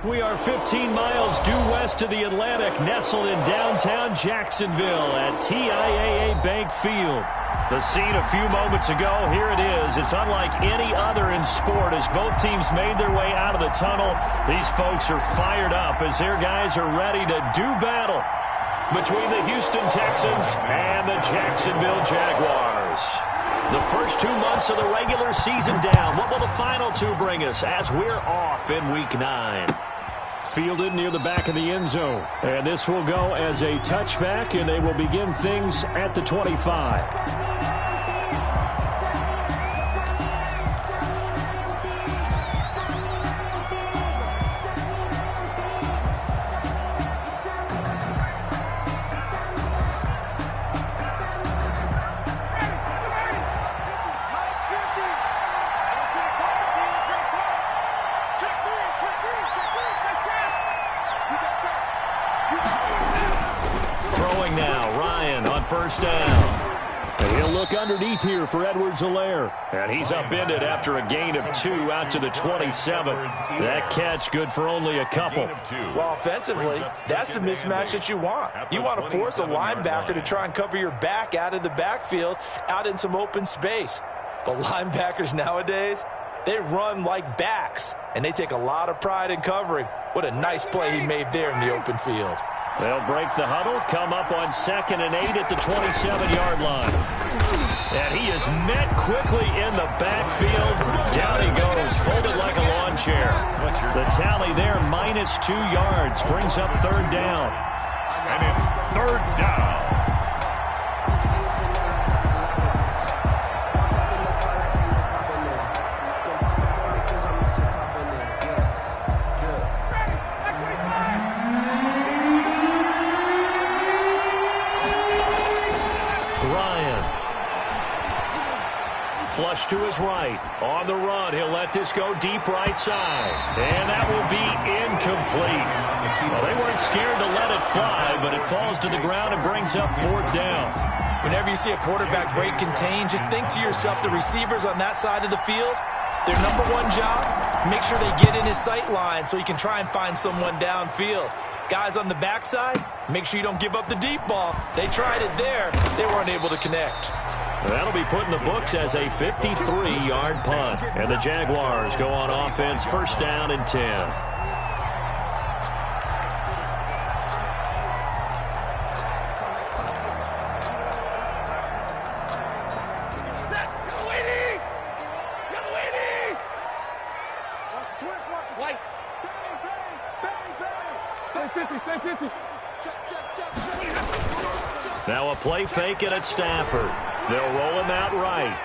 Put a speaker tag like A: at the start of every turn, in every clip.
A: We are 15 miles due west of the Atlantic, nestled in downtown Jacksonville at TIAA Bank Field. The scene a few moments ago, here it is. It's unlike any other in sport as both teams made their way out of the tunnel. These folks are fired up as their guys are ready to do battle between the Houston Texans and the Jacksonville Jaguars. The first 2 months of the regular season down. What will the final two bring us as we're off in Week 9? Fielded near the back of the end zone. And this will go as a touchback, and they will begin things at the 25. First down. And he'll look underneath here for Edwards-Helaire. And he's upended after a gain of 2 out to the 27. That catch good for only a couple.
B: Well, offensively, that's the mismatch that you want. You want to force a linebacker to try and cover your back out of the backfield, out in some open space. But linebackers nowadays, they run like backs, and they take a lot of pride in covering. What a nice play he made there in the open field.
A: They'll break the huddle, come up on 2nd and 8 at the 27-yard line. And he is met quickly in the backfield. Down he goes, folded like a lawn chair. The tally there, -2 yards, brings up 3rd down.
C: And it's 3rd down.
A: Flush to his right. On the run, he'll let this go deep right side. And that will be incomplete. Well, they weren't scared to let it fly, but it falls to the ground and brings up 4th down.
B: Whenever you see a quarterback break contain, just think to yourself, the receivers on that side of the field, their number one job, make sure they get in his sight line so he can try and find someone downfield. Guys on the backside, make sure you don't give up the deep ball. They tried it there. They weren't able to connect.
A: That'll be put in the books as a 53-yard punt. And the Jaguars go on offense, 1st down and 10. Now a play fake it at Stafford. They'll roll him out right.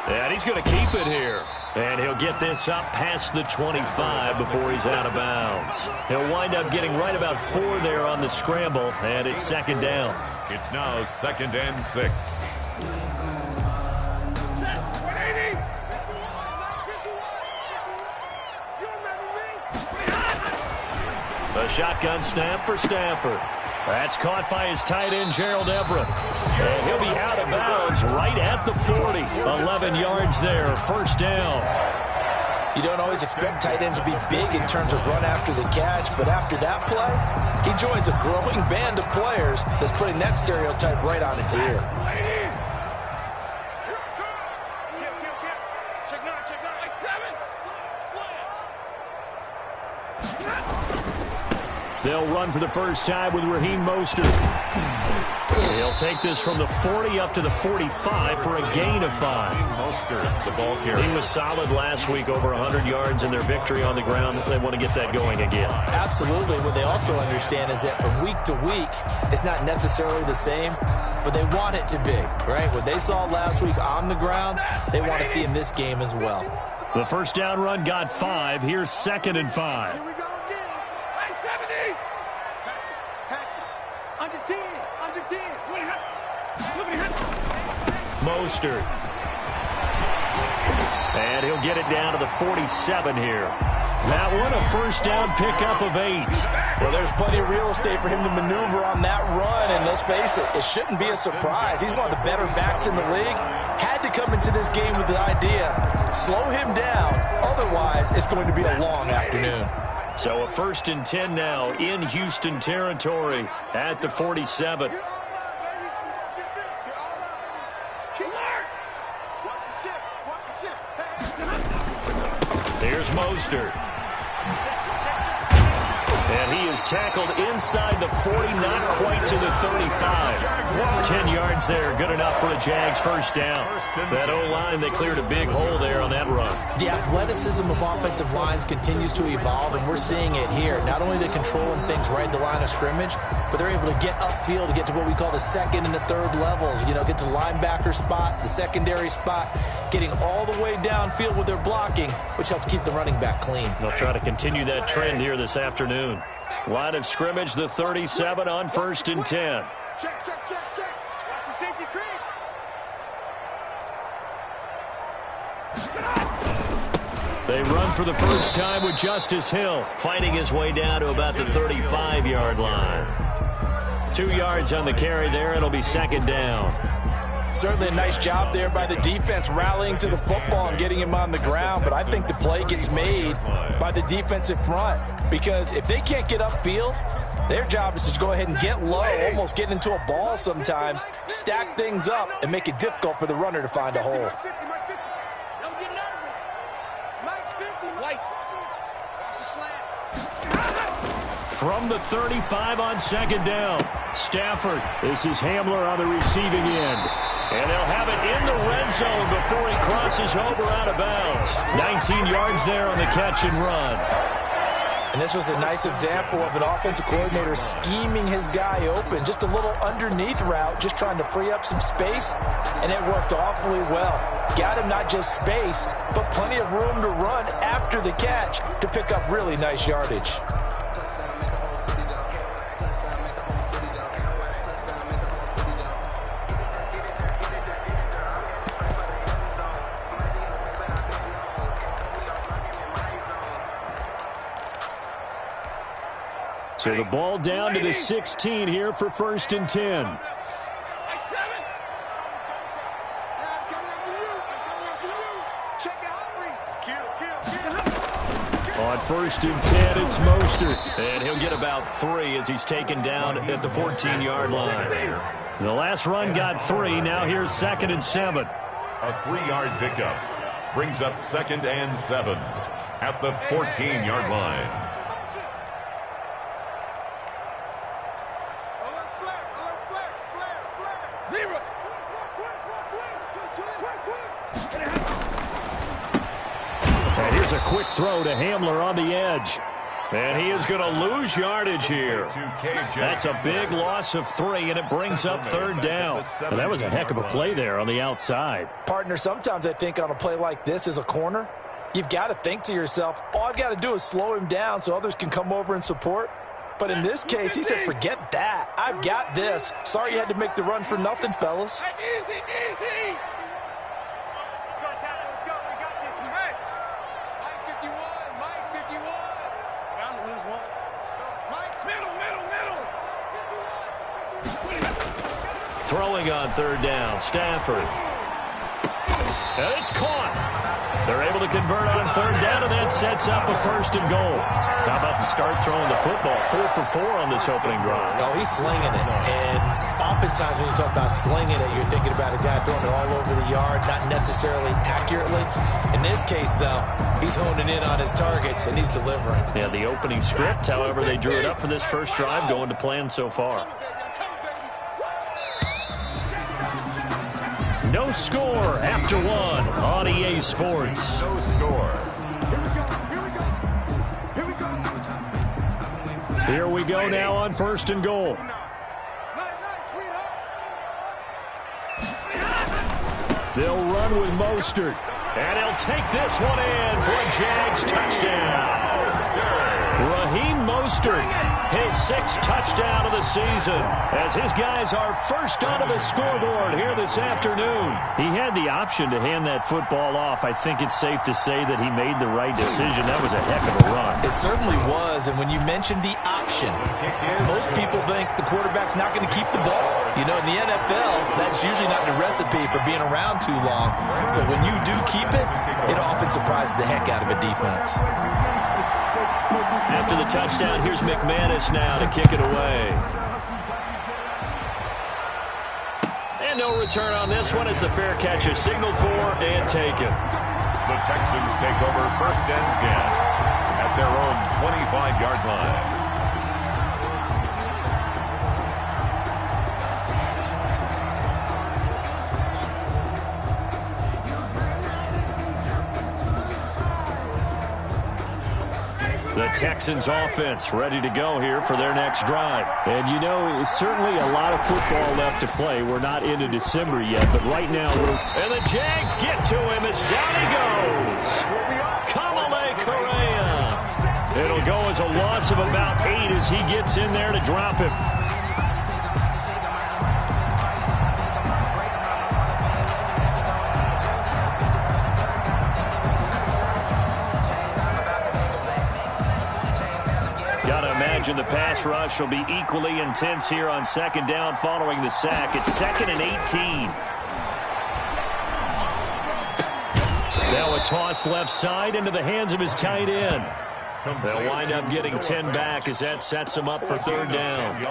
A: And he's going to keep it here. And he'll get this up past the 25 before he's out of bounds. He'll wind up getting right about 4 there on the scramble, and it's 2nd down.
C: It's now 2nd and 6.
A: A shotgun snap for Stafford. That's caught by his tight end, Gerald Everett. And he'll be out of bounds right at the 40. 11 yards there, 1st down.
B: You don't always expect tight ends to be big in terms of run after the catch, but after that play, he joins a growing band of players that's putting that stereotype right on its ear.
A: They'll run for the first time with Raheem Mostert. He'll take this from the 40 up to the 45 for a gain of 5.
C: Mostert, the ball carrier.
A: He was solid last week, over 100 yards in their victory on the ground. They want to get that going again.
B: Absolutely. What they also understand is that from week to week, it's not necessarily the same, but they want it to be, right? What they saw last week on the ground, they want to see in this game as well.
A: The 1st down run got 5. Here's 2nd and 5. Mostert. And he'll get it down to the 47 here. That one a 1st down pickup of 8.
B: Well, there's plenty of real estate for him to maneuver on that run, and let's face it, it shouldn't be a surprise. He's one of the better backs in the league. Had to come into this game with the idea, slow him down, otherwise it's going to be a long afternoon.
A: So a 1st and 10 now in Houston territory at the 47. Here's Mostert. And he is tackled inside the 40, not quite to the 35. 10 yards there, good enough for a Jags first down. That O-line, they cleared a big hole there on that run.
B: The athleticism of offensive lines continues to evolve, and we're seeing it here. Not only are they controlling things right at the line of scrimmage, but they're able to get upfield to get to what we call the second and the third levels. You know, get to linebacker spot, the secondary spot, getting all the way downfield with their blocking, which helps keep the running back clean.
A: They'll try to continue that trend here this afternoon. Line of scrimmage, the 37 on 1st and 10.
D: Check. Watch the safety creep.
A: They run for the first time with Justice Hill, fighting his way down to about the 35-yard line. 2 yards on the carry there. It'll be 2nd down.
B: Certainly a nice job there by the defense rallying to the football and getting him on the ground, but I think the play gets made by the defensive front, because if they can't get upfield, their job is to go ahead and get low, almost get into a ball sometimes, stack things up, and make it difficult for the runner to find a hole.
D: Don't get nervous. Mike's 50. White. Watch the slant.
A: From the 35 on 2nd down, Stafford. This is Hamler on the receiving end. And they'll have it in the red zone before he crosses over out of bounds. 19 yards there on the catch and run.
B: And this was a nice example of an offensive coordinator scheming his guy open. Just a little underneath route, just trying to free up some space, and it worked awfully well. Got him not just space, but plenty of room to run after the catch to pick up really nice yardage.
A: So the ball down to the 16 here for 1st and 10. On 1st and 10, it's Mostert. And he'll get about 3 as he's taken down at the 14-yard line. The last run got 3. Now here's 2nd and 7.
C: A 3-yard pickup brings up 2nd and 7 at the 14-yard line.
A: Here's a quick throw to Hamler on the edge. And he is going to lose yardage here. That's a big loss of 3, and it brings up 3rd down. And that was a heck of a play there on the outside.
B: Partner, sometimes I think on a play like this as a corner, you've got to think to yourself, all I've got to do is slow him down so others can come over and support. But in this case, he said, forget that. I've got this. Sorry you had to make the run for nothing, fellas.
D: Easy.
A: Throwing on 3rd down, Stafford. And it's caught. They're able to convert on 3rd down, and that sets up a 1st and goal. How about the start throwing the football? 4 for 4 on this opening drive.
B: Oh, he's slinging it. And oftentimes when you talk about slinging it, you're thinking about a guy throwing it all over the yard, not necessarily accurately. In this case, though, he's honing in on his targets, and he's delivering.
A: Yeah, the opening script, however, they drew it up for this first drive, going to plan so far. No score after 1 on EA Sports.
C: No score.
A: Here we go now on 1st and goal. They'll run with Mostert. And he'll take this one in for a Jags touchdown. Raheem Mostert, his 6th touchdown of the season, as his guys are first onto the scoreboard here this afternoon. He had the option to hand that football off. I think it's safe to say that he made the right decision. That was a heck of a run.
B: It certainly was, and when you mentioned the option, most people think the quarterback's not going to keep the ball. You know, in the NFL, that's usually not the recipe for being around too long. So when you do keep it, it often surprises the heck out of a defense.
A: After the touchdown, here's McManus now to kick it away. And no return on this one as the fair catch is signaled for and taken.
C: The Texans take over 1st and 10 at their own 25-yard line.
A: The Texans offense ready to go here for their next drive.
E: And you know, it's certainly a lot of football left to play. We're not into December yet, but right now we're...
A: And the Jags get to him as down he goes. Kamale Correa. It'll go as a loss of about 8 as he gets in there to drop him. The pass rush will be equally intense here on 2nd down following the sack. It's 2nd and 18. Now a toss left side into the hands of his tight end. They'll wind up getting 10 back as that sets him up for 3rd down.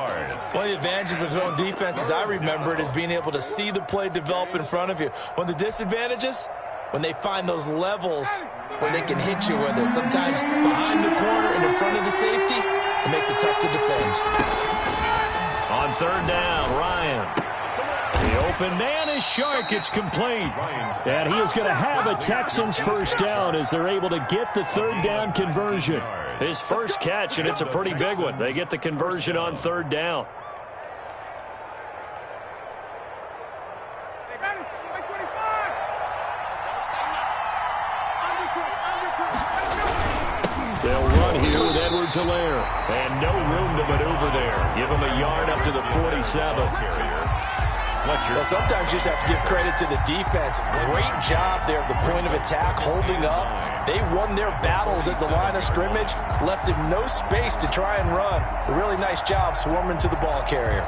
B: One of the advantages of zone defense, as I remember it, is being able to see the play develop in front of you. One of the disadvantages, when they find those levels where they can hit you with it, sometimes behind the corner and in front of the safety, it makes it tough to defend.
A: On 3rd down, Ryan. The open man is Shark. It's complete.
E: And he is going to have a Texans 1st down as they're able to get the 3rd down conversion.
A: His first catch, and it's a pretty big one. They get the conversion on 3rd down.
E: They'll run here with Edwards-Helaire.
A: And no room to maneuver there. Give him a yard up to the 47.
B: Well, sometimes you just have to give credit to the defense. Great job there at the point of attack, holding up. They won their battles at the line of scrimmage, left him no space to try and run. A really nice job swarming to the ball carrier.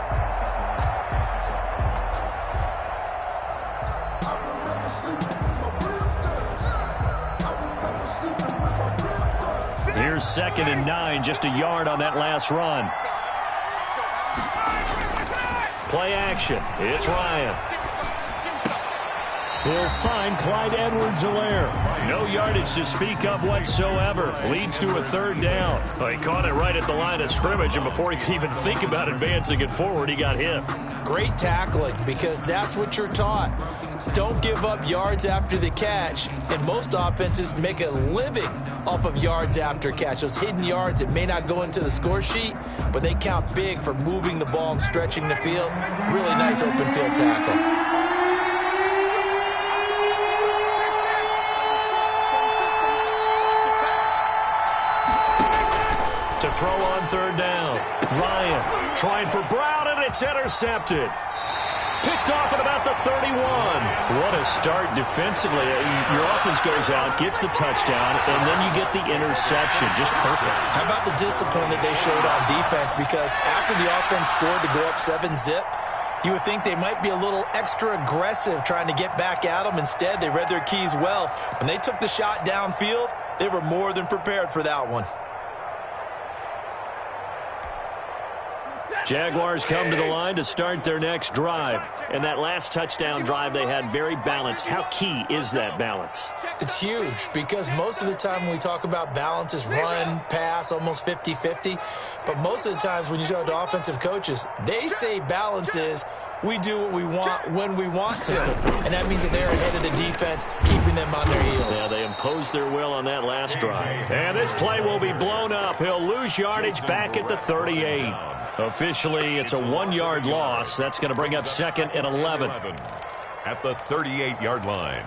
A: Here's 2nd and 9, just a yard on that last run. Play action. It's Ryan.
E: He'll find Clyde Edwards-Helaire.
A: No yardage to speak of whatsoever. Leads to a 3rd down. He caught it right at the line of scrimmage, and before he could even think about advancing it forward, he got hit.
B: Great tackling, because that's what you're taught. Don't give up yards after the catch, and most offenses make a living off of yards after catch. Those hidden yards that may not go into the score sheet, but they count big for moving the ball and stretching the field. Really nice open field tackle.
A: To throw on 3rd down. Ryan trying for Brown, and it's intercepted. Picked off at about the 31. What a start defensively. Your offense goes out, gets the touchdown, and then you get the interception. Just perfect.
B: How about the discipline that they showed on defense? Because after the offense scored to go up 7-zip, you would think they might be a little extra aggressive trying to get back at them. Instead, they read their keys well. When they took the shot downfield, they were more than prepared for that one.
A: Jaguars come to the line to start their next drive. And that last touchdown drive they had very balanced. How key is that balance?
B: It's huge, because most of the time when we talk about balance is run, pass, almost 50-50. But most of the times when you talk to offensive coaches, they say balance is we do what we want when we want to. And that means that they're ahead of the defense, keeping them on their heels.
A: Yeah, they imposed their will on that last drive. And this play will be blown up. He'll lose yardage back at the 38. Officially, it's a 1-yard loss. That's going to bring up 2nd and 11.
C: At the 38-yard line.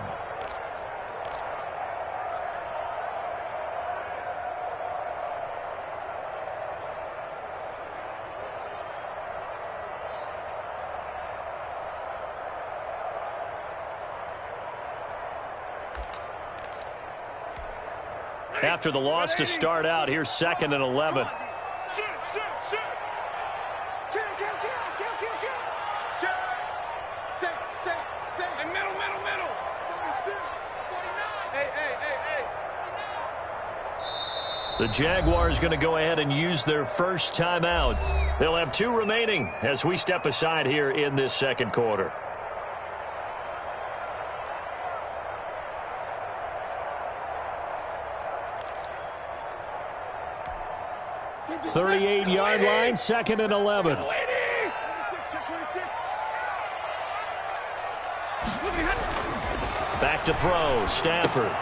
A: After the loss to start out, here's 2nd and 11. The Jaguars going to go ahead and use their first timeout. They'll have 2 remaining as we step aside here in this second quarter. 38-yard line, 2nd and 11. Back to throw, Stafford.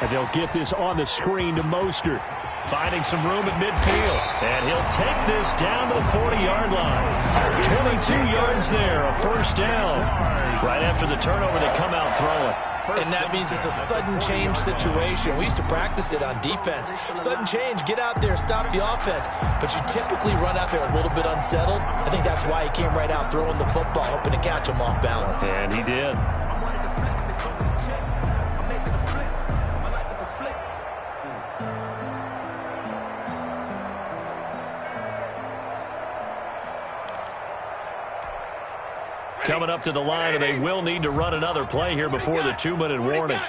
E: And they'll get this on the screen to Mostert.
A: Finding some room at midfield. And he'll take this down to the 40-yard line. 22 yards there, a first down. Right after the turnover, they come out throwing.
B: And that means it's a sudden change situation. We used to practice it on defense. Sudden change, get out there, stop the offense. But you typically run out there a little bit unsettled. I think that's why he came right out throwing the football, hoping to catch him off balance.
A: And he did. Coming up to the line, and they will need to run another play here before the 2-minute warning.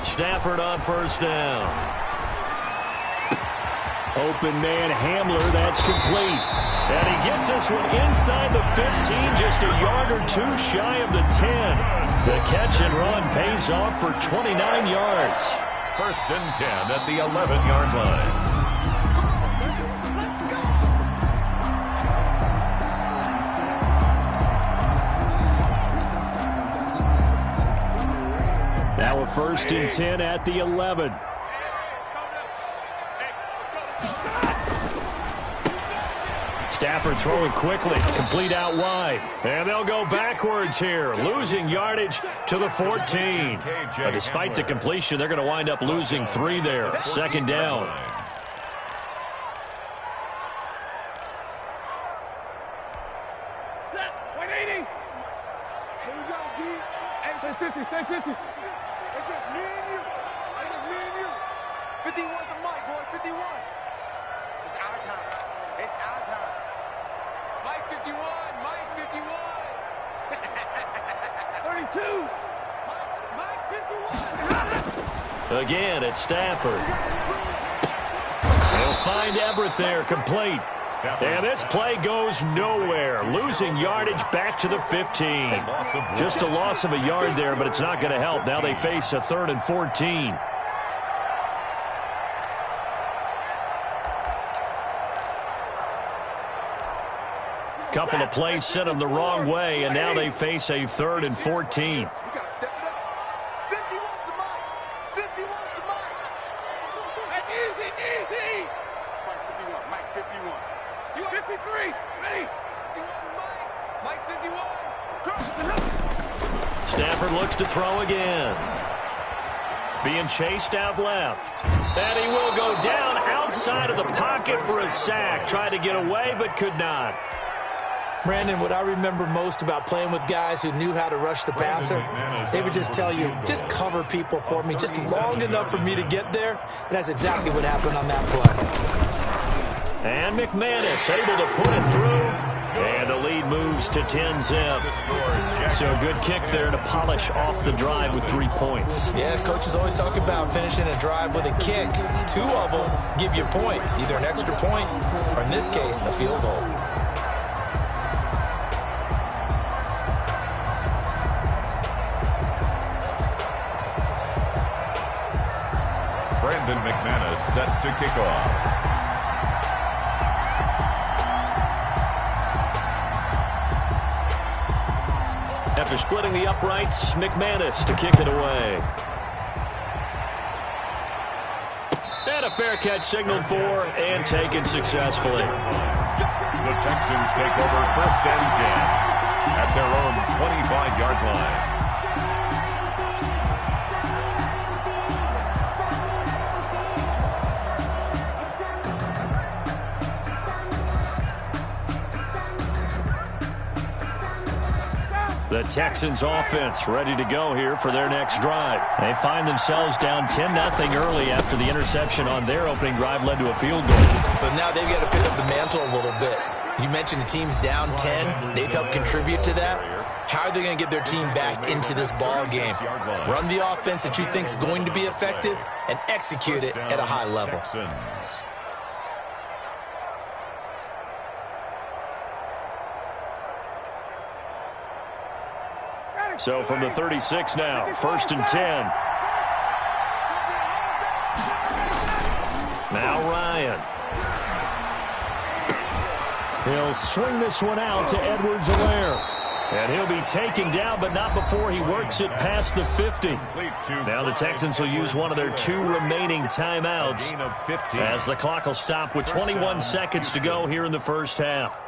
A: Stafford on first down.
E: Open man Hamler, that's complete.
A: And he gets this one inside the 15, just a yard or 2 shy of the 10. The catch and run pays off for 29 yards.
C: First and 10 at the 11-yard line.
E: Now a first and 10 at the 11.
A: Stafford throwing quickly, complete out wide. And they'll go backwards here, losing yardage to the 14. But despite the completion, they're going to wind up losing 3 there. Second down.
D: Stay 50, stay 50. It's just me and you. It's just me and you. 51's the mic, boy. 51. It's our time. It's our time. Mike 51. Mike 51. 32. Mike 51.
A: Again, it's Stafford. They'll find Everett there, complete. And this play goes nowhere. Losing yardage back to the 15. Just a loss of a yard there, but it's not going to help. Now they face a 3rd and 14. Couple of plays sent them the wrong way, and now they face a 3rd and 14. Stafford looks to throw again. Being chased out left. And he will go down outside of the pocket for a sack. Tried to get away, but could not.
B: Brandon, what I remember most about playing with guys who knew how to rush the passer, they would just tell you, just cover people for me, just long enough for me to get there. And that's exactly what happened on that play.
A: And McManus able to put it through. And the lead moves to 10-zip. So a good kick there to polish off the drive with 3 points.
B: Yeah, coaches always talk about finishing a drive with a kick. 2 of them give you points, either an extra point or, in this case, a field goal.
C: Brandon McManus set to kick off.
A: After splitting the uprights, McManus to kick it away. And a fair catch signaled for and taken successfully.
C: The Texans take over first and 10 at their own 25-yard line.
A: The Texans offense ready to go here for their next drive. They find themselves down 10-0 early after the interception on their opening drive led to a field goal.
B: So now they've got to pick up the mantle a little bit. You mentioned the team's down 10. They've helped contribute to that. How are they going to get their team back into this ball game? Run the offense that you think is going to be effective and execute it at a high level.
A: So from the 36 now, 1st and 10. Now Ryan. He'll swing this one out to Edwards-Helaire. And he'll be taken down, but not before he works it past the 50. Now the Texans will use one of their 2 remaining timeouts as the clock will stop with 21 seconds to go here in the first half.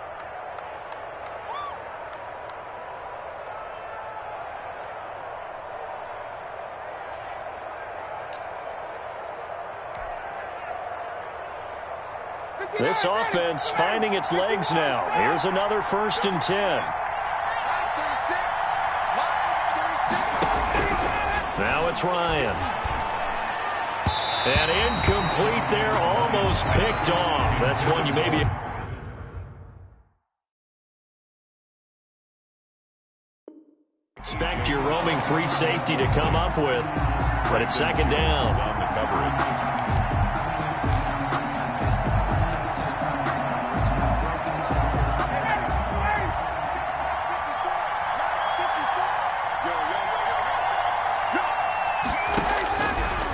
A: This offense finding its legs now. Here's another 1st and 10. Now it's Ryan. And incomplete there, almost picked off. That's one you maybe... expect your roaming free safety to come up with. But it's 2nd down. On the coverage.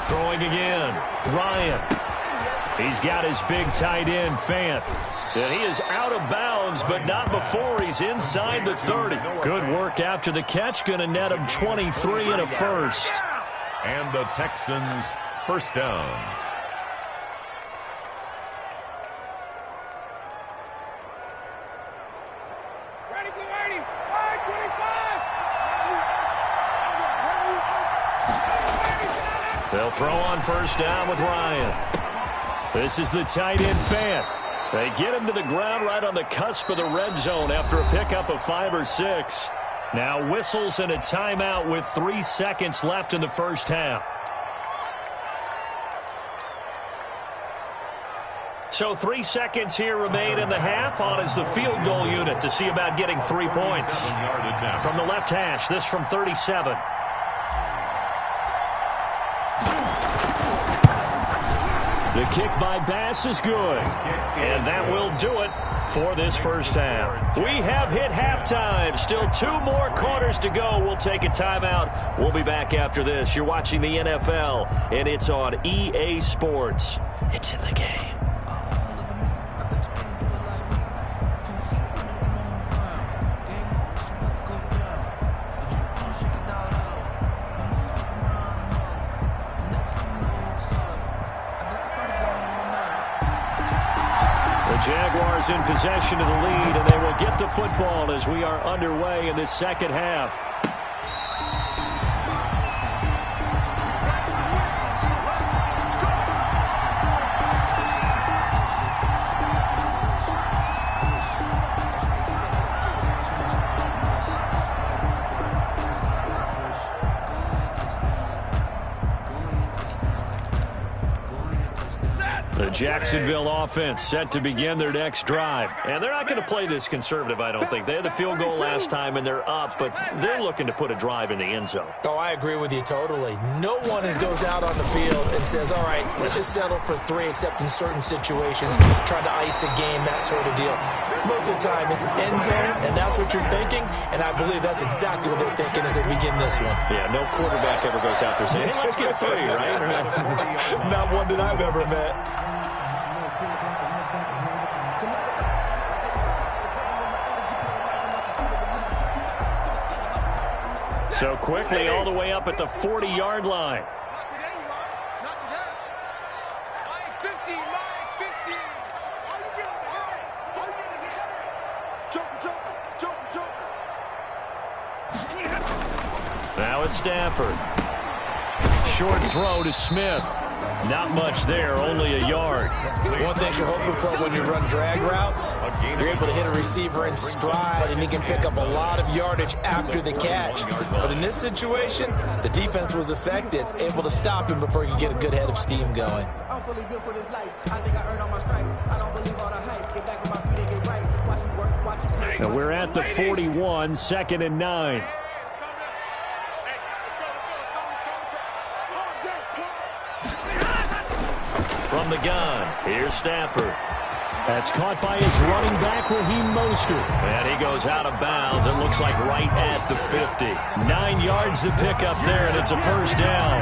A: Throwing again, Ryan. He's got his big tight end, Fant. And he is out of bounds, but not before he's inside the 30. Good work after the catch. Going to net him 23 and a first.
C: And the Texans first down.
A: They'll throw on first down with Ryan. This is the tight end, Fant. They get him to the ground right on the cusp of the red zone after a pickup of 5 or 6. Now whistles and a timeout with 3 seconds left in the first half. So 3 seconds here remain in the half. On is the field goal unit to see about getting 3 points. From the left hash, this from 37. The kick by Bass is good. And that will do it for this first half. We have hit halftime. Still 2 more quarters to go. We'll take a timeout. We'll be back after this. You're watching the NFL, and it's on EA Sports. It's in the game. Jaguars in possession of the lead, and they will get the football as we are underway in this second half. The Jacksonville offense set to begin their next drive. And they're not going to play this conservative, I don't think. They had the field goal last time, and they're up, but they're looking to put a drive in the end zone.
B: Oh, I agree with you totally. No one goes out on the field and says, all right, let's just settle for 3, except in certain situations, trying to ice a game, that sort of deal. Most of the time, it's end zone, and that's what you're thinking, and I believe that's exactly what they're thinking as they begin this one.
A: Yeah, no quarterback ever goes out there saying, hey, let's get 3, right?
B: Not one that I've ever met.
A: So quickly all the way up at the 40-yard line.
D: Not today, you are. Not today. Line 50, line 50. All you get is a hurry. All you get is a hurry. Joker.
A: Now it's Stafford. Short throw to Smith. Not much there, only a yard.
B: One thing you're hoping for when you run drag routes, you're able to hit a receiver in stride, and he can pick up a lot of yardage after the catch. But in this situation, the defense was effective, able to stop him before he could get a good head of steam going.
F: I'm fully built for this life. I think I earned all my stripes. I don't believe all the hype. Get back on my feet and get right. Watch me work, watch you play.
E: And we're at the 41, 2nd and 9.
A: From the gun, here's Stafford. That's caught by his running back, Raheem Mostert. And he goes out of bounds. It looks like right at the 50. 9 yards to pick up there, and it's a first down.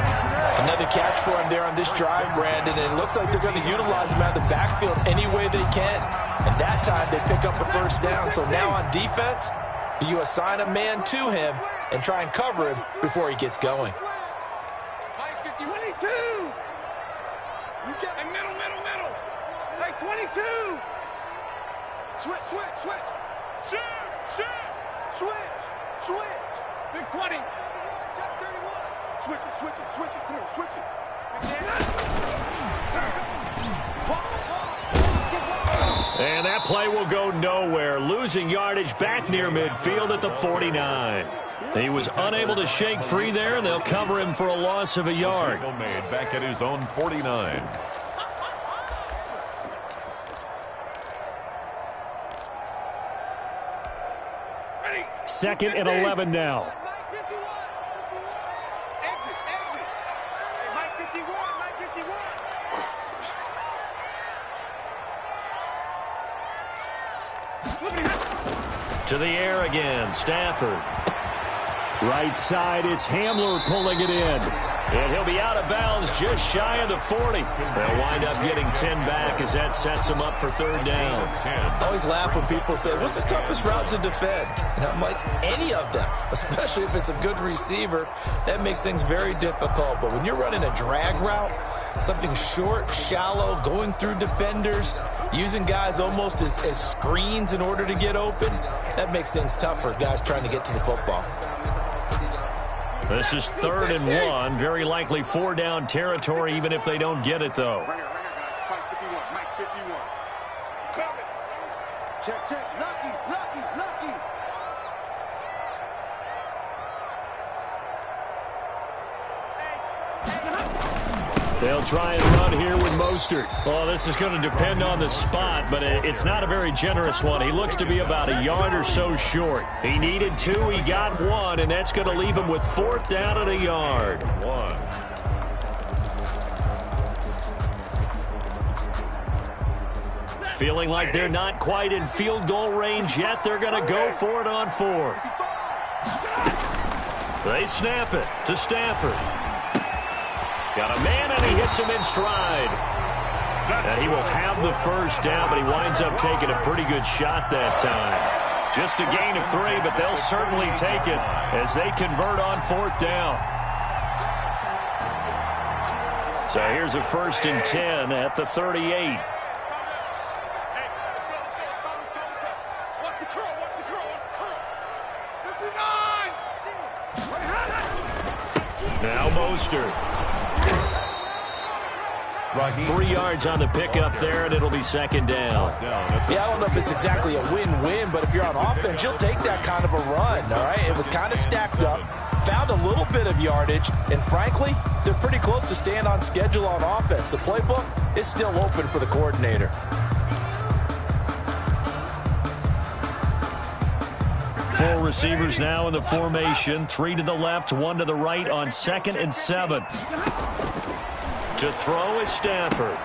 B: Another catch for him there on this drive, Brandon, and it looks like they're going to utilize him out of the backfield any way they can. And that time they pick up a first down. So now on defense, do you assign a man to him and try and cover him before he gets going?
D: Mike 52. You get a middle. Like 22. Switch. Switch. Big 20. Jack 31. Switch it. Come on, switch it.
A: And that play will go nowhere. Losing yardage back near midfield at the 49. He was unable to shake free there, and they'll cover him for a loss of a yard.
C: Made back at his own 49.
E: Second and 11 now.
D: Mike 51. Exit. Hey, Mike 51.
A: To the air again, Stafford.
E: Right side, it's Hamler pulling it in.
A: And he'll be out of bounds just shy of the 40. They'll wind up getting 10 back as that sets them up for third down.
B: I always laugh when people say, what's the toughest route to defend? And I'm like, any of them, especially if it's a good receiver. That makes things very difficult. But when you're running a drag route, something short, shallow, going through defenders, using guys almost as screens in order to get open, that makes things tough for guys trying to get to the football.
A: This is 3rd and 1. Very likely 4-down territory, even if they don't get it, though.
D: Right here, guys. Mike 51. Cover it. Check. Lucky.
E: They'll try and run here with Mostert.
A: Well, this is going to depend on the spot, but it's not a very generous one. He looks to be about a yard or so short. He needed 2, he got 1, and that's going to leave him with 4th down and a yard.
C: 1.
A: Feeling like they're not quite in field goal range yet, they're going to go for it on 4th. They snap it to Stafford. Got a man, and he hits him in stride. And he will have the first down, but he winds up taking a pretty good shot that time. Just a gain of 3, but they'll certainly take it as they convert on 4th down. So here's a 1st and 10 at the 38.
D: What's the curl? 59.
A: Now Mostert. 3 yards on the pickup there, and it'll be 2nd down.
B: Yeah, I don't know if it's exactly a win-win, but if you're on offense, you'll take that kind of a run, all right? It was kind of stacked up, found a little bit of yardage, and frankly, they're pretty close to staying on schedule on offense. The playbook is still open for the coordinator.
A: Four receivers now in the formation. 3 to the left, 1 to the right on 2nd and 7. To throw is Stafford.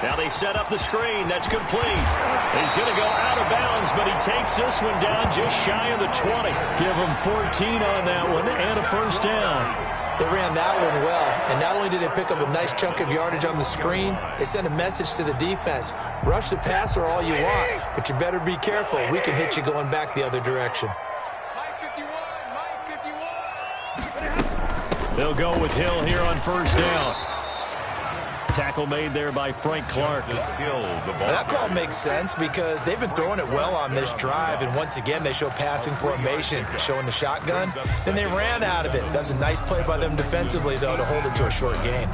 A: Now they set up the screen. That's complete. He's going to go out of bounds, but he takes this one down just shy of the 20. Give him 14 on that one and a first down.
B: They ran that one well, and not only did they pick up a nice chunk of yardage on the screen, they sent a message to the defense. Rush the passer all you want, but you better be careful. We can hit you going back the other direction.
D: Mike 51.
A: They'll go with Hill here on first down. Tackle made there by Frank Clark.
B: That call makes sense because they've been throwing it well on this drive, and once again they show passing formation, showing the shotgun. Then they ran out of it. That was a nice play by them defensively, though, to hold it to a short gain.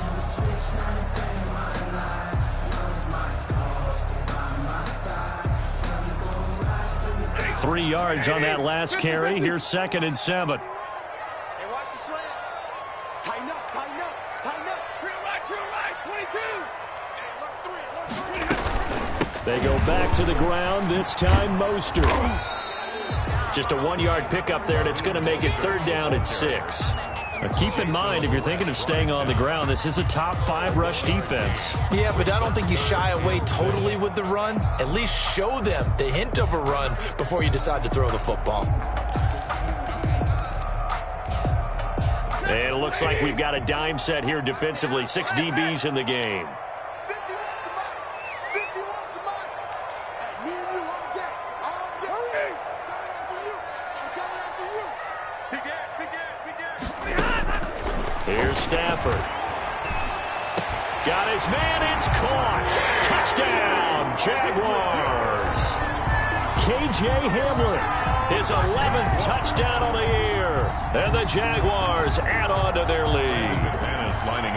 A: Three yards on that last carry. Here's 2nd and 7.
D: Hey, watch the slant. Tighten up. Real right, 22. Hey, alert 3.
E: They go back to the ground, this time Mostert.
A: Just a 1-yard pickup there, and it's going to make it 3rd down and 6. Now keep in mind, if you're thinking of staying on the ground, this is a top 5 rush defense.
B: Yeah, but I don't think you shy away totally with the run. At least show them the hint of a run before you decide to throw the football.
A: And it looks like we've got a dime set here defensively. 6 DBs in the game. Here's Stafford. Got his man. It's caught. Touchdown, Jaguars. K.J. Hamler, his 11th touchdown on the year. And the Jaguars add on to their lead.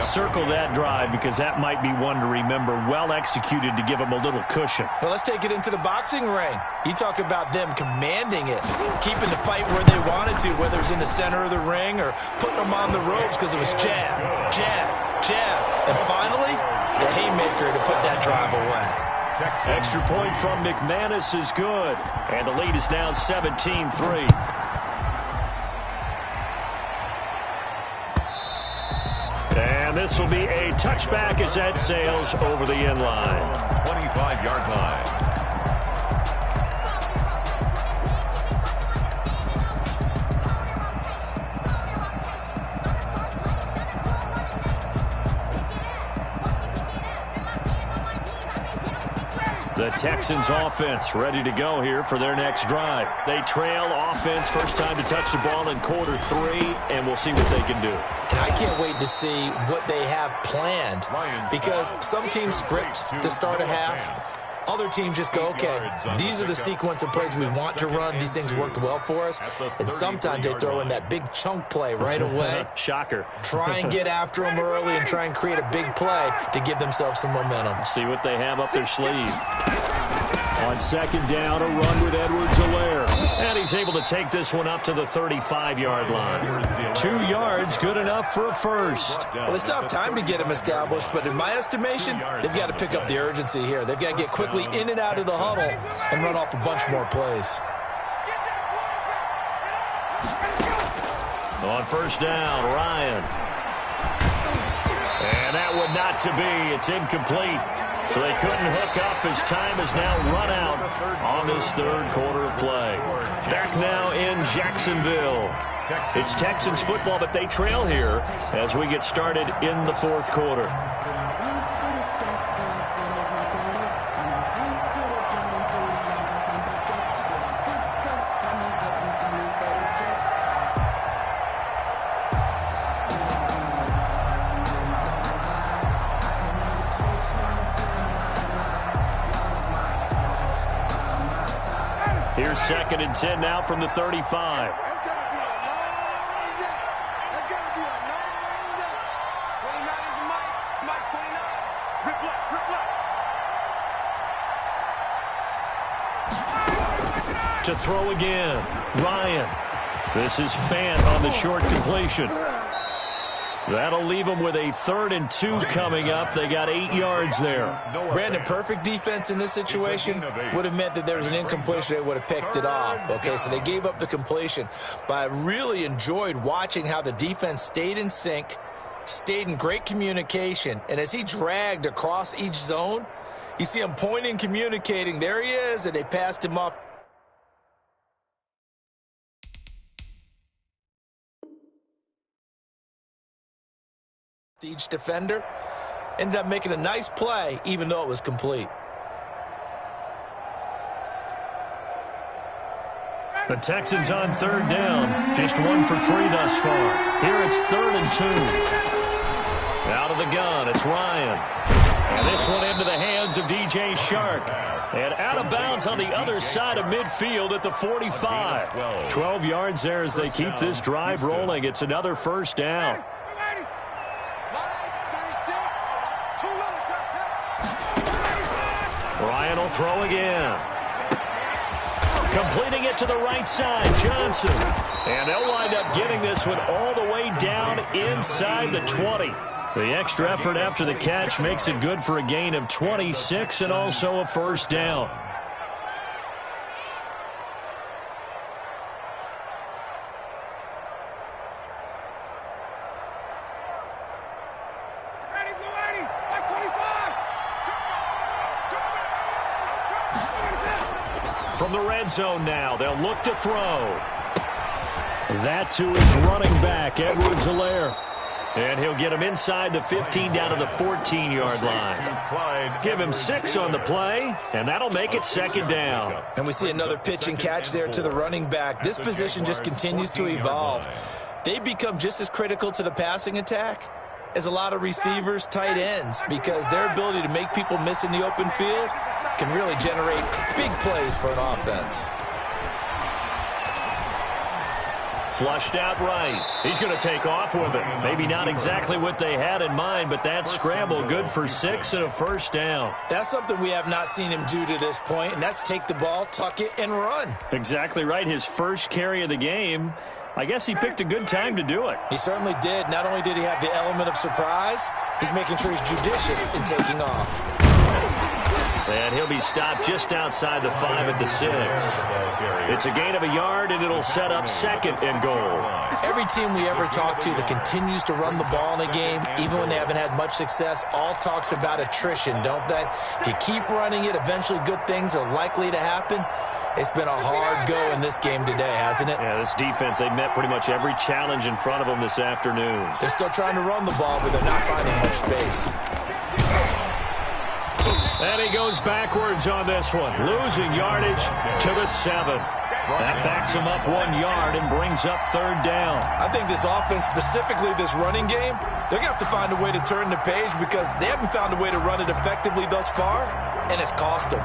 A: Circle that drive because that might be one to remember. Well executed to give them a little cushion.
B: Well, let's take it into the boxing ring. You talk about them commanding it, keeping the fight where they wanted to, whether it's in the center of the ring or putting them on the ropes because it was jab, jab, jab. And finally, the haymaker to put that drive away.
A: Extra point from McManus is good. And the lead is now 17-3. And this will be a touchback as that sails over the end line.
C: 25-yard line.
A: The Texans offense ready to go here for their next drive. They trail offense, first time to touch the ball in quarter 3, and we'll see what they can do.
B: And I can't wait to see what they have planned because some teams script to start a half. Other teams just go, okay, these are the sequence of plays we want to run. These things worked well for us. And sometimes they throw in that big chunk play right away.
A: Shocker.
B: Try and get after them early and try and create a big play to give themselves some momentum.
A: See what they have up their sleeve. On 2nd down, a run with Edwards-Helaire. And he's able to take this one up to the 35-yard line. 2 yards, good enough for a first.
B: Well, they still have time to get him established, but in my estimation, they've got to pick up the urgency here. They've got to get quickly in and out of the huddle and run off a bunch more plays.
A: On 1st down, Ryan. And that one not to be. It's incomplete. So they couldn't hook up as time has now run out on this 3rd quarter of play. Back now in Jacksonville. It's Texans football, but they trail here as we get started in the 4th quarter. Here's 2nd and 10 now from the 35.
D: That's going to be a long day. That's going to be a long day. 29 is Mike 29. Rip left.
A: To throw again, Ryan. This is Fant on the short completion. That'll leave them with a 3rd and 2 coming up. They got 8 yards there.
B: Brandon, perfect defense in this situation would have meant that there was an incompletion. They would have picked it off. Okay, so they gave up the completion. But I really enjoyed watching how the defense stayed in sync, stayed in great communication. And as he dragged across each zone, you see him pointing, communicating. There he is, and they passed him off. Each defender ended up making a nice play, even though it was complete.
A: The Texans on 3rd down, just 1 for 3 thus far. Here it's 3rd and 2. Out of the gun, it's Ryan. And this one into the hands of DJ Shark. And out of bounds on the other side of midfield at the 45. 12 yards there as they keep this drive rolling. It's another 1st down. Ryan will throw again. Completing it to the right side, Johnson. And they'll wind up getting this one all the way down inside the 20. The extra effort after the catch makes it good for a gain of 26 and also a 1st down. from the red zone now. They'll look to throw. That to his running back, Edwards-Helaire. And he'll get him inside the 15 down to the 14-yard line. Give him 6 on the play, and that'll make it second down.
B: And we see another pitch and catch there to the running back. This position just continues to evolve. They become just as critical to the passing attack as a lot of receivers, tight ends, because their ability to make people miss in the open field can really generate big plays for an offense.
A: Flushed out right. He's going to take off with it. Maybe not exactly what they had in mind, but that scramble good for 6 and a first down.
B: That's something we have not seen him do to this point, and that's take the ball, tuck it, and run.
A: Exactly right. His first carry of the game. I guess he picked a good time to do it.
B: He certainly did. Not only did he have the element of surprise, he's making sure he's judicious in taking off.
A: And he'll be stopped just outside the 5 at the 6. It's a gain of a yard, and it'll set up second and goal.
B: Every team we ever talk to that continues to run the ball in a game, even when they haven't had much success, all talks about attrition, don't they? If you keep running it, eventually good things are likely to happen. It's been a hard go in this game today, hasn't it?
A: Yeah, this defense, they've met pretty much every challenge in front of them this afternoon.
B: They're still trying to run the ball, but they're not finding much space.
A: And he goes backwards on this one, losing yardage to the 7. That backs him up 1 yard and brings up third down.
B: I think this offense, specifically this running game, they're going to have to find a way to turn the page because they haven't found a way to run it effectively thus far, and it's cost them.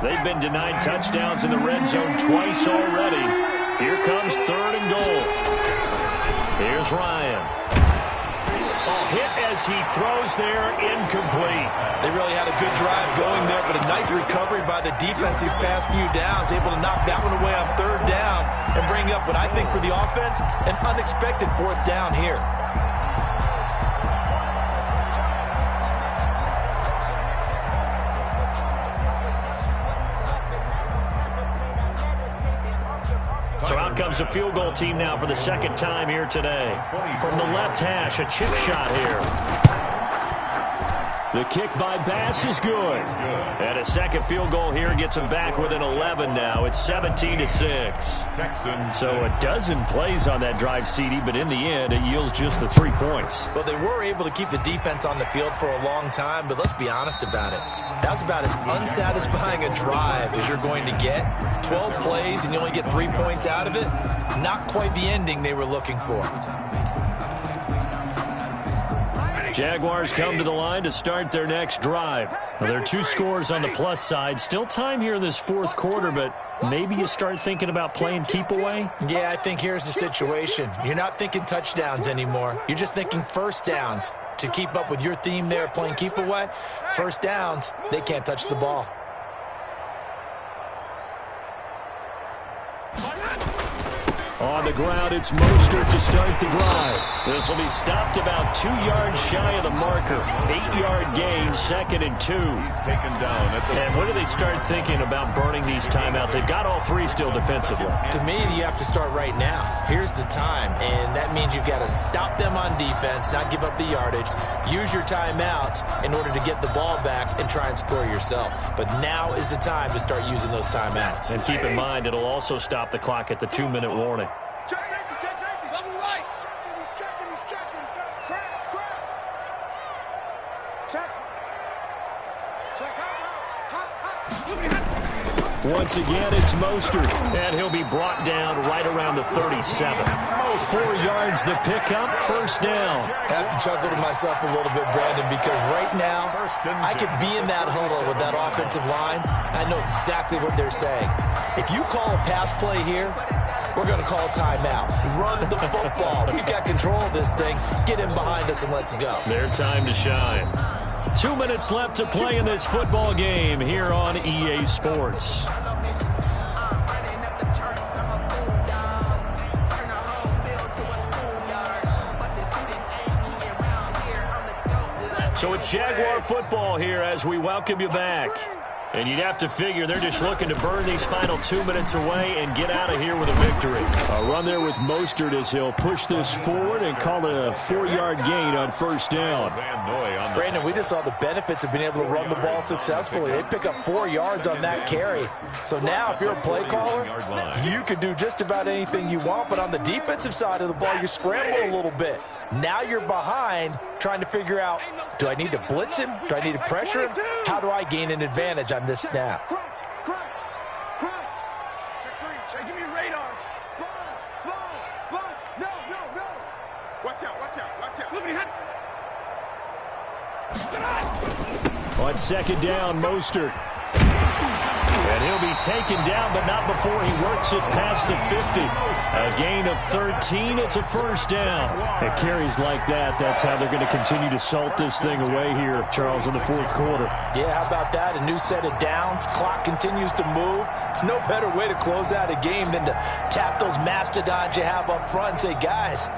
A: They've been denied touchdowns in the red zone twice already. Here comes third and goal. Here's Ryan. Hit as he throws there, incomplete.
B: They really had a good drive going there, but a nice recovery by the defense these past few downs, able to knock that one away on third down and bring up what I think for the offense, an unexpected fourth down here.
A: So out comes a field goal team now for the second time here today. From the left hash, a chip shot here. The kick by Bass is good. And a second field goal here gets him back within 11 now. It's 17-6. So a dozen plays on that drive, CD, but in the end, it yields just the 3 points.
B: Well, they were able to keep the defense on the field for a long time, but let's be honest about it. That was about as unsatisfying a drive as you're going to get. 12 plays and you only get 3 points out of it. Not quite the ending they were looking for.
A: Jaguars come to the line to start their next drive. Now, there are 2 scores on the plus side. Still time here in this fourth quarter, but maybe you start thinking about playing keep away?
B: Yeah, I think here's the situation. You're not thinking touchdowns anymore. You're just thinking first downs. To keep up with your theme there, playing keep away, first downs, they can't touch the ball.
A: On the ground, it's Mostert to start the drive. This will be stopped about 2 yards shy of the marker. 8-yard gain, 2nd and 2.
C: He's taken down at the...
A: And when do they start thinking about burning these timeouts? They've got all 3 still defensively.
B: To me, you have to start right now. Here's the time, and that means you've got to stop them on defense, not give up the yardage, use your timeouts in order to get the ball back and try and score yourself. But now is the time to start using those timeouts.
A: And keep in mind, it'll also stop the clock at the 2-minute warning.
D: Check safety, double right. He's checking. Crash. Check out.
A: Once again, it's Mostert, and he'll be brought down right around the 37. 4 yards the pickup, first down.
B: I have to chuckle to myself a little bit, Brandon, because right now I could be in that huddle with that offensive line. I know exactly what they're saying. If you call a pass play here, we're going to call a timeout. Run the football. We've got control of this thing. Get in behind us and let's go.
A: Their time to shine. 2 minutes left to play in this football game here on EA Sports. So it's Jaguar football here as we welcome you back. And you'd have to figure they're just looking to burn these final 2 minutes away and get out of here with a victory.
E: A run there with Mostert as he'll push this forward and call it a 4-yard gain on first down.
B: Brandon, we just saw the benefits of being able to run the ball successfully. They pick up 4 yards on that carry. So now if you're a play caller, you can do just about anything you want. But on the defensive side of the ball, you scramble a little bit. Now you're behind trying to figure out, do I need to blitz him? Do I need to pressure him? How do I gain an advantage on this snap?
D: Crunch. Check 3. Give me radar. Sponge. No. Watch out. Look at him.
E: On second down, Mostert.
A: And he'll be taken down, but not before he works it past the 50. A gain of 13. It's a first down.
E: At carries like that, that's how they're going to continue to salt this thing away here, Charles, in the fourth quarter.
B: Yeah, how about that? A new set of downs. Clock continues to move. No better way to close out a game than to tap those mastodons you have up front and say, guys,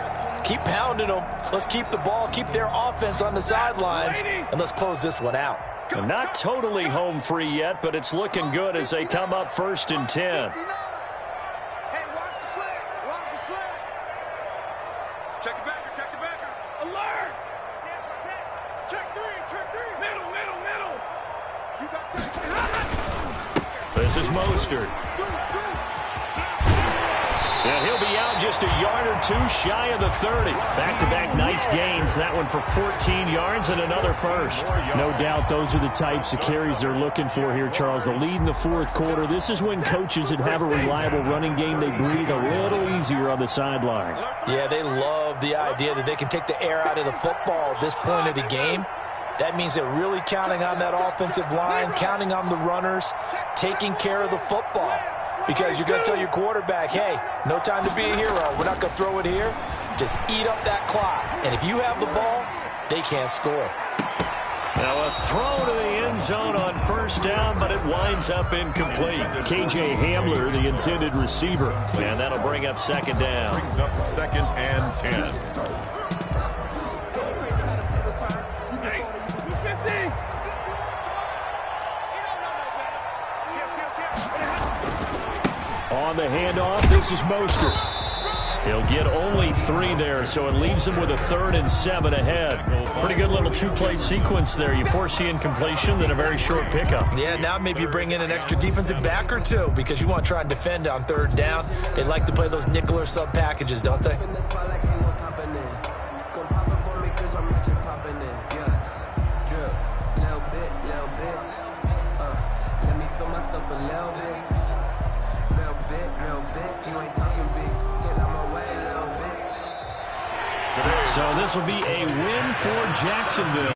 B: keep pounding them. Let's keep the ball, keep their offense on the sidelines, and let's close this one out.
A: And not totally home free yet, but it's looking good as they come up 1st and 10.
D: Hey, watch the slant. Check the backer. Alert! Check 3. Middle. You got time.
A: This is Mostert. And he'll be out just a yard or two shy of the 30. Back-to-back nice gains. That one for 14 yards and another first.
E: No doubt those are the types of carries they're looking for here, Charles. The lead in the fourth quarter. This is when coaches that have a reliable running game, they breathe a little easier on the sideline.
B: Yeah, they love the idea that they can take the air out of the football at this point of the game. That means they're really counting on that offensive line, counting on the runners, taking care of the football. Because you're going to tell your quarterback, hey, no time to be a hero. We're not going to throw it here. Just eat up that clock. And if you have the ball, they can't score.
A: Now a throw to the end zone on first down, but it winds up incomplete.
E: KJ Hamler, the intended receiver.
A: And that'll bring up second down.
C: Brings up 2nd and 10.
E: On the handoff, this is Mostert.
A: He'll get only 3 there, so it leaves him with a 3rd and 7 ahead. Pretty good little 2-play sequence there. You force the incompletion, then a very short pickup.
B: Yeah, now maybe you bring in an extra defensive back or two because you want to try and defend on 3rd down. They like to play those nickel or sub packages, don't they?
A: So this will be a win for Jacksonville.